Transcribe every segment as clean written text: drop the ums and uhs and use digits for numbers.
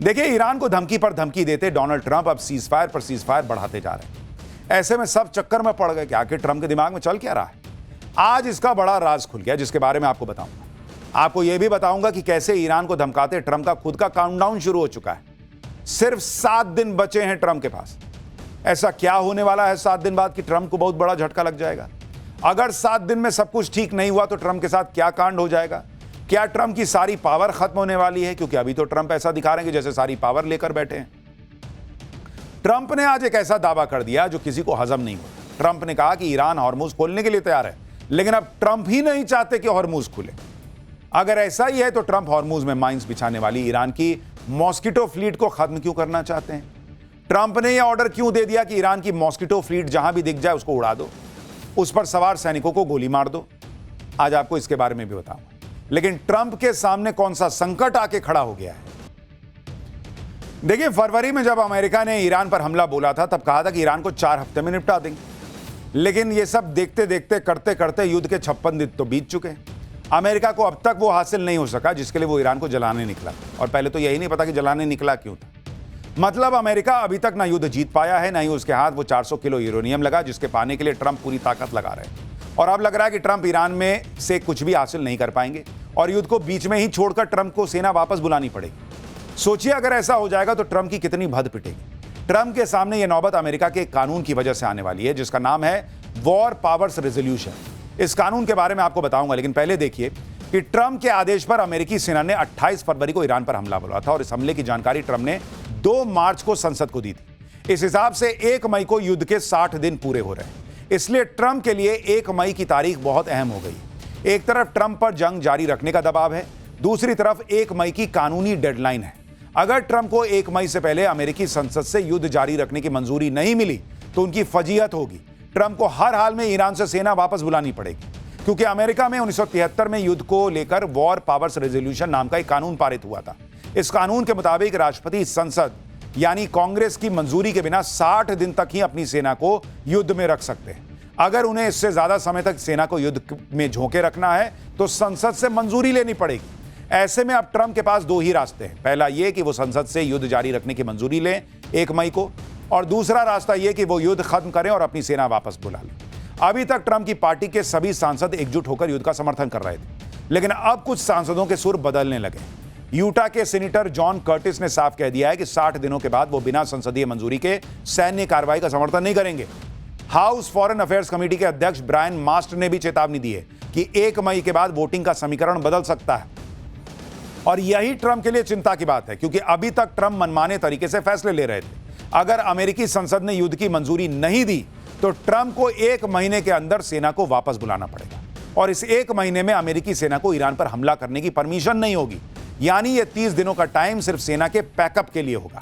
देखिए, ईरान को धमकी पर धमकी देते डोनाल्ड ट्रंप अब सीजफायर पर सीजफायर बढ़ाते जा रहे हैं। ऐसे में सब चक्कर में पड़ गए कि आखिर ट्रंप के दिमाग में चल क्या रहा है। आज इसका बड़ा राज खुल गया, जिसके बारे में आपको बताऊंगा। आपको यह भी बताऊंगा कि कैसे ईरान को धमकाते ट्रंप का खुद का काउंटडाउन शुरू हो चुका है। सिर्फ 7 दिन बचे हैं ट्रंप के पास। ऐसा क्या होने वाला है 7 दिन बाद कि ट्रंप को बहुत बड़ा झटका लग जाएगा? अगर 7 दिन में सब कुछ ठीक नहीं हुआ तो ट्रंप के साथ क्या कांड हो जाएगा? क्या ट्रंप की सारी पावर खत्म होने वाली है? क्योंकि अभी तो ट्रंप ऐसा दिखा रहे हैं कि जैसे सारी पावर लेकर बैठे हैं। ट्रंप ने आज एक ऐसा दावा कर दिया जो किसी को हजम नहीं हुआ। ट्रंप ने कहा कि ईरान हॉर्मुज खोलने के लिए तैयार है, लेकिन अब ट्रंप ही नहीं चाहते कि हॉर्मुज खुले। अगर ऐसा ही है तो ट्रंप हॉर्मुज में माइंस बिछाने वाली ईरान की मॉस्किटो फ्लीट को खत्म क्यों करना चाहते हैं? ट्रंप ने यह ऑर्डर क्यों दे दिया कि ईरान की मॉस्किटो फ्लीट जहां भी दिख जाए उसको उड़ा दो, उस पर सवार सैनिकों को गोली मार दो? आज आपको इसके बारे में भी बताऊंगा। लेकिन ट्रंप के सामने कौन सा संकट आके खड़ा हो गया है? देखिए, फरवरी में जब अमेरिका ने ईरान पर हमला बोला था तब कहा था कि ईरान को 4 हफ्ते में निपटा देंगे। लेकिन ये सब देखते देखते करते करते युद्ध के 56 दिन तो बीत चुके हैं। अमेरिका को अब तक वो हासिल नहीं हो सका जिसके लिए वो ईरान को जलाने निकला। और पहले तो यही नहीं पता कि जलाने निकला क्यों था। मतलब अमेरिका अभी तक ना युद्ध जीत पाया है, ना ही उसके हाथ वो 400 किलो यूरेनियम लगा जिसके पाने के लिए ट्रंप पूरी ताकत लगा रहे हैं। और अब लग रहा है कि ट्रंप ईरान में से कुछ भी हासिल नहीं कर पाएंगे और युद्ध को बीच में ही छोड़कर ट्रंप को सेना वापस बुलानी पड़ेगी। सोचिए, अगर ऐसा हो जाएगा तो ट्रंप की कितनी भद पिटेगी। ट्रंप के सामने यह नौबत अमेरिका के कानून की वजह से आने वाली है, जिसका नाम है वॉर पावर्स रेजोल्यूशन। इस कानून के बारे में आपको बताऊंगा, लेकिन पहले देखिए कि ट्रंप के आदेश पर अमेरिकी सेना ने 28 फरवरी को ईरान पर हमला बोला था और इस हमले की जानकारी ट्रंप ने 2 मार्च को संसद को दी थी। इस हिसाब से 1 मई को युद्ध के 60 दिन पूरे हो रहे हैं। इसलिए ट्रंप के लिए 1 मई की तारीख बहुत अहम हो गई। एक तरफ ट्रंप पर जंग जारी रखने का दबाव है, दूसरी तरफ 1 मई की कानूनी डेडलाइन है। अगर ट्रंप को 1 मई से पहले अमेरिकी संसद से युद्ध जारी रखने की मंजूरी नहीं मिली तो उनकी फजीहत होगी। ट्रंप को हर हाल में ईरान से सेना वापस बुलानी पड़ेगी, क्योंकि अमेरिका में 1973 में युद्ध को लेकर वॉर पावर्स रेजोल्यूशन नाम का एक कानून पारित हुआ था। इस कानून के मुताबिक राष्ट्रपति संसद यानी कांग्रेस की मंजूरी के बिना 60 दिन तक ही अपनी सेना को युद्ध में रख सकते हैं। अगर उन्हें इससे ज्यादा समय तक सेना को युद्ध में झोंके रखना है तो संसद से मंजूरी लेनी पड़ेगी। ऐसे में अब ट्रंप के पास 2 ही रास्ते हैं। पहला यह कि वो संसद से युद्ध जारी रखने की मंजूरी लें 1 मई को, और दूसरा रास्ता यह कि वो युद्ध खत्म करें और अपनी सेना वापस बुला लें। अभी तक ट्रंप की पार्टी के सभी सांसद एकजुट होकर युद्ध का समर्थन कर रहे थे, लेकिन अब कुछ सांसदों के सुर बदलने लगे। यूटा के सीनेटर जॉन कर्टिस ने साफ कह दिया है कि 60 दिनों के बाद वो बिना संसदीय मंजूरी के सैन्य कार्रवाई का समर्थन नहीं करेंगे। हाउस फॉरेन अफेयर्स कमेटी के अध्यक्ष ब्रायन मास्ट ने भी चेतावनी दी है कि 1 मई के बाद वोटिंग का समीकरण बदल सकता है। और यही ट्रंप के लिए चिंता की बात है, क्योंकि अभी तक ट्रंप मनमाने तरीके से फैसले ले रहे थे। अगर अमेरिकी संसद ने युद्ध की मंजूरी नहीं दी तो ट्रंप को 1 महीने के अंदर सेना को वापस बुलाना पड़ेगा, और इस 1 महीने में अमेरिकी सेना को ईरान पर हमला करने की परमिशन नहीं होगी। यानी ये 30 दिनों का टाइम सिर्फ सेना के पैकअप के लिए होगा।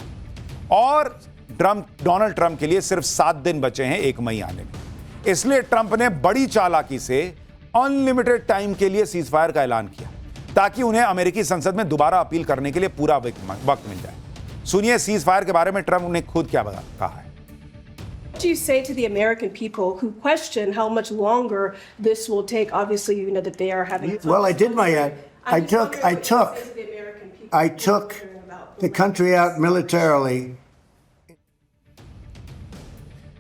और डोनाल्ड ट्रंप के लिए सिर्फ 7 दिन बचे हैं 1 मई आने में। इसलिए ट्रंप ने बड़ी चालाकी से अनलिमिटेड टाइम के लिए सीजफायर का ऐलान किया, ताकि उन्हें अमेरिकी संसद में दोबारा अपील करने के लिए पूरा वक्त मिल जाए। सुनिए सीजफायर के बारे में ट्रंप ने खुद क्या कहा है। What do you say to the American people who question how much longer this will take? Obviously, you know that they are having. Well, I did my ad. I took the country out militarily.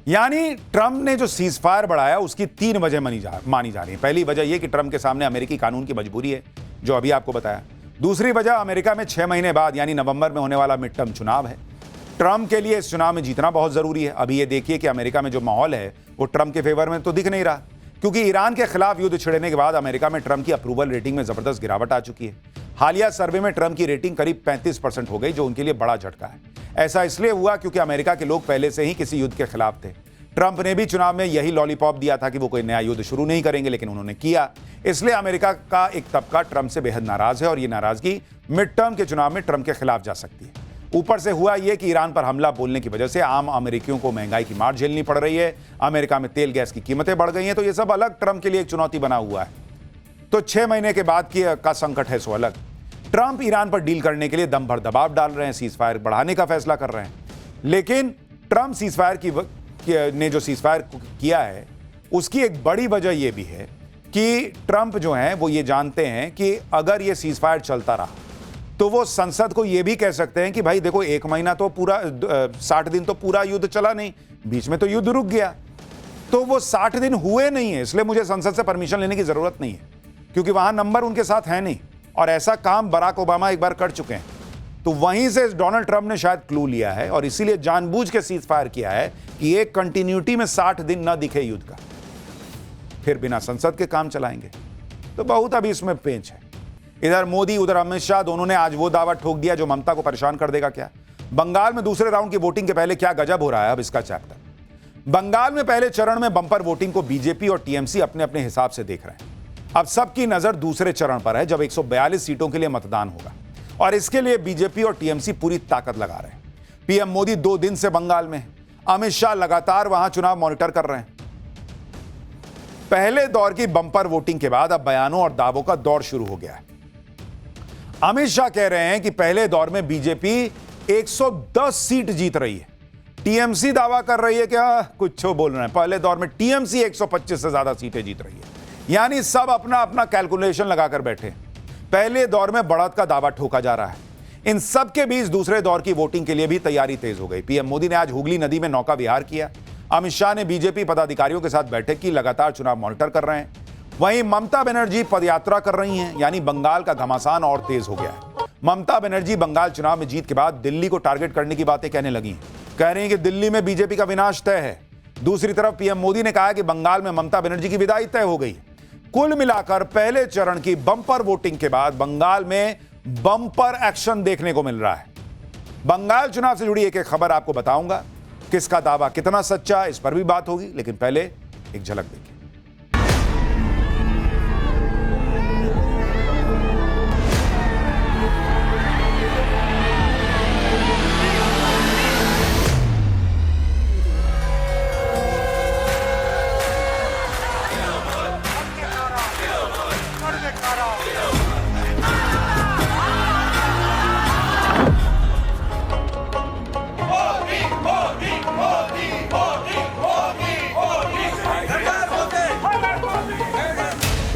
यानी Trump ने जो ceasefire बढ़ाया उसकी 3 वजह मानी जा रही है। पहली वजह यह कि ट्रंप के सामने अमेरिकी कानून की मजबूरी है, जो अभी आपको बताया। दूसरी वजह अमेरिका में 6 महीने बाद यानी नवंबर में होने वाला मिड टर्म चुनाव है। ट्रंप के लिए इस चुनाव में जीतना बहुत जरूरी है। अभी ये देखिए कि अमेरिका में जो माहौल है वो ट्रंप के फेवर में तो दिख नहीं रहा, क्योंकि ईरान के खिलाफ युद्ध छिड़ने के बाद अमेरिका में ट्रंप की अप्रूवल रेटिंग में जबरदस्त गिरावट आ चुकी है। हालिया सर्वे में ट्रंप की रेटिंग करीब 35% हो गई, जो उनके लिए बड़ा झटका है। ऐसा इसलिए हुआ क्योंकि अमेरिका के लोग पहले से ही किसी युद्ध के खिलाफ थे। ट्रंप ने भी चुनाव में यही लॉलीपॉप दिया था कि वो कोई नया युद्ध शुरू नहीं करेंगे, लेकिन उन्होंने किया। इसलिए अमेरिका का एक तबका ट्रंप से बेहद नाराज है और ये नाराजगी मिड टर्म के चुनाव में ट्रंप के खिलाफ जा सकती है। ऊपर से हुआ यह कि ईरान पर हमला बोलने की वजह से आम अमेरिकियों को महंगाई की मार झेलनी पड़ रही है। अमेरिका में तेल गैस की कीमतें बढ़ गई हैं, तो ये सब अलग ट्रंप के लिए एक चुनौती बना हुआ है। तो 6 महीने के बाद का संकट है सो अलग। ट्रंप ईरान पर डील करने के लिए दम भर दबाव डाल रहे हैं, सीजफायर बढ़ाने का फैसला कर रहे हैं। लेकिन ट्रंप ने जो सीजफायर किया है उसकी एक बड़ी वजह यह भी है कि ट्रंप जो है वो ये जानते हैं कि अगर ये सीजफायर चलता रहा तो वो संसद को यह भी कह सकते हैं कि भाई देखो 1 महीना तो पूरा 60 दिन तो पूरा युद्ध चला नहीं, बीच में तो युद्ध रुक गया, तो वो 60 दिन हुए नहीं है, इसलिए मुझे संसद से परमिशन लेने की जरूरत नहीं है, क्योंकि वहां नंबर उनके साथ है नहीं। और ऐसा काम बराक ओबामा एक बार कर चुके हैं। तो वहीं से डोनाल्ड ट्रंप ने शायद क्लू लिया है और इसीलिए जानबूझ के सीज फायर किया है कि एक कंटिन्यूटी में 60 दिन न दिखे युद्ध का, फिर बिना संसद के काम चलाएंगे। तो बहुत अभी इसमें पेंच है। इधर मोदी उधर अमित शाह, दोनों ने आज वो दावा ठोक दिया जो ममता को परेशान कर देगा। क्या बंगाल में दूसरे राउंड की वोटिंग के पहले क्या गजब हो रहा है, अब इसका चैप्टर। बंगाल में पहले चरण में बंपर वोटिंग को बीजेपी और टीएमसी अपने अपने हिसाब से देख रहे हैं। अब सबकी नजर दूसरे चरण पर है, जब 142 सीटों के लिए मतदान होगा, और इसके लिए बीजेपी और टीएमसी पूरी ताकत लगा रहे हैं। पीएम मोदी 2 दिन से बंगाल में, अमित शाह लगातार वहां चुनाव मॉनिटर कर रहे हैं। पहले दौर की बंपर वोटिंग के बाद अब बयानों और दावों का दौर शुरू हो गया है। अमित शाह कह रहे हैं कि पहले दौर में बीजेपी 110 सीट जीत रही है। टीएमसी दावा कर रही है कि कुछ बोल रहे हैं, पहले दौर में टीएमसी 125 से ज्यादा सीटें जीत रही है। यानी सब अपना अपना कैलकुलेशन लगाकर बैठे। पहले दौर में बढ़त का दावा ठोका जा रहा है। इन सब के बीच दूसरे दौर की वोटिंग के लिए भी तैयारी तेज हो गई। पीएम मोदी ने आज हुगली नदी में नौका विहार किया। अमित शाह ने बीजेपी पदाधिकारियों के साथ बैठक की, लगातार चुनाव मॉनिटर कर रहे हैं। वहीं ममता बनर्जी पदयात्रा कर रही हैं, यानी बंगाल का घमासान और तेज हो गया है। ममता बनर्जी बंगाल चुनाव में जीत के बाद दिल्ली को टारगेट करने की बातें कहने लगी हैं। कह रही हैं कि दिल्ली में बीजेपी का विनाश तय है। दूसरी तरफ पीएम मोदी ने कहा कि बंगाल में ममता बनर्जी की विदाई तय हो गई। कुल मिलाकर पहले चरण की बंपर वोटिंग के बाद बंगाल में बंपर एक्शन देखने को मिल रहा है। बंगाल चुनाव से जुड़ी एक एक खबर आपको बताऊंगा, किसका दावा कितना सच्चा, इस पर भी बात होगी, लेकिन पहले एक झलक देखिए।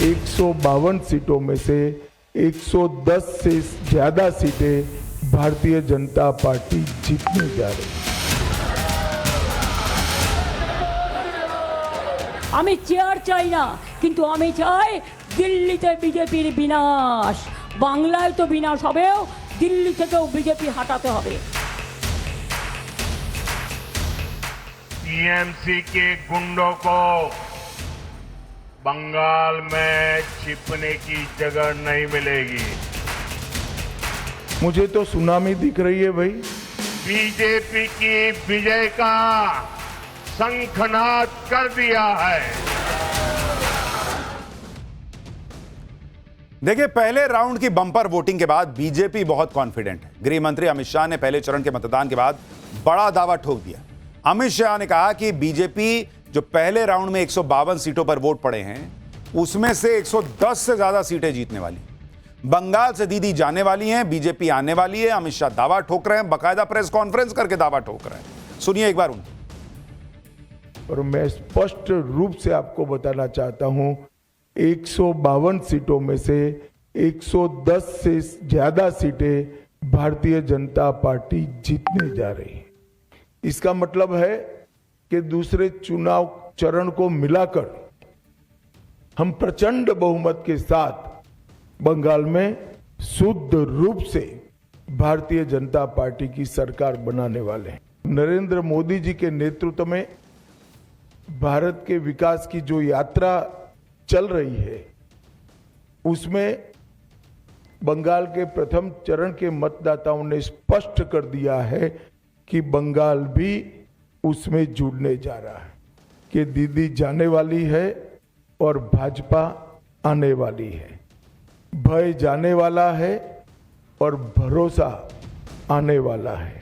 एक 152 सीटों में से 110 से ज्यादा सीटें भारतीय जनता पार्टी जीतने जा रही है। আমি চেয়ার চাই না, কিন্তু আমি চাই দিল্লিতে বিজেপির বিনাশ। বাংলায় তো বিনাশ হবেও, দিল্লি থেকেও বিজেপি हटाते হবে। टीएमसी के गुंडों को बंगाल में छिपने की जगह नहीं मिलेगी। मुझे तो सुनामी दिख रही है भाई। बीजेपी की विजय का शंखनाद कर दिया है। देखिए, पहले राउंड की बंपर वोटिंग के बाद बीजेपी बहुत कॉन्फिडेंट है। गृह मंत्री अमित शाह ने पहले चरण के मतदान के बाद बड़ा दावा ठोक दिया। अमित शाह ने कहा कि बीजेपी जो पहले राउंड में 152 सीटों पर वोट पड़े हैं, उसमें से 110 से ज्यादा सीटें जीतने वाली। बंगाल से दीदी जाने वाली हैं, बीजेपी आने वाली है। अमित शाह दावा ठोक रहे हैं, बकायदा प्रेस कॉन्फ्रेंस करके दावा ठोक रहे हैं। सुनिए एक बार उनको। और मैं स्पष्ट रूप से आपको बताना चाहता हूं, 152 सीटों में से 110 से ज्यादा सीटें भारतीय जनता पार्टी जीतने जा रही है। इसका मतलब है कि दूसरे चुनाव चरण को मिलाकर हम प्रचंड बहुमत के साथ बंगाल में शुद्ध रूप से भारतीय जनता पार्टी की सरकार बनाने वाले हैं। नरेंद्र मोदी जी के नेतृत्व में भारत के विकास की जो यात्रा चल रही है, उसमें बंगाल के प्रथम चरण के मतदाताओं ने स्पष्ट कर दिया है कि बंगाल भी उसमें जुड़ने जा रहा है, कि दीदी जाने वाली है और भाजपा आने वाली है। भय जाने वाला है और भरोसा आने वाला है।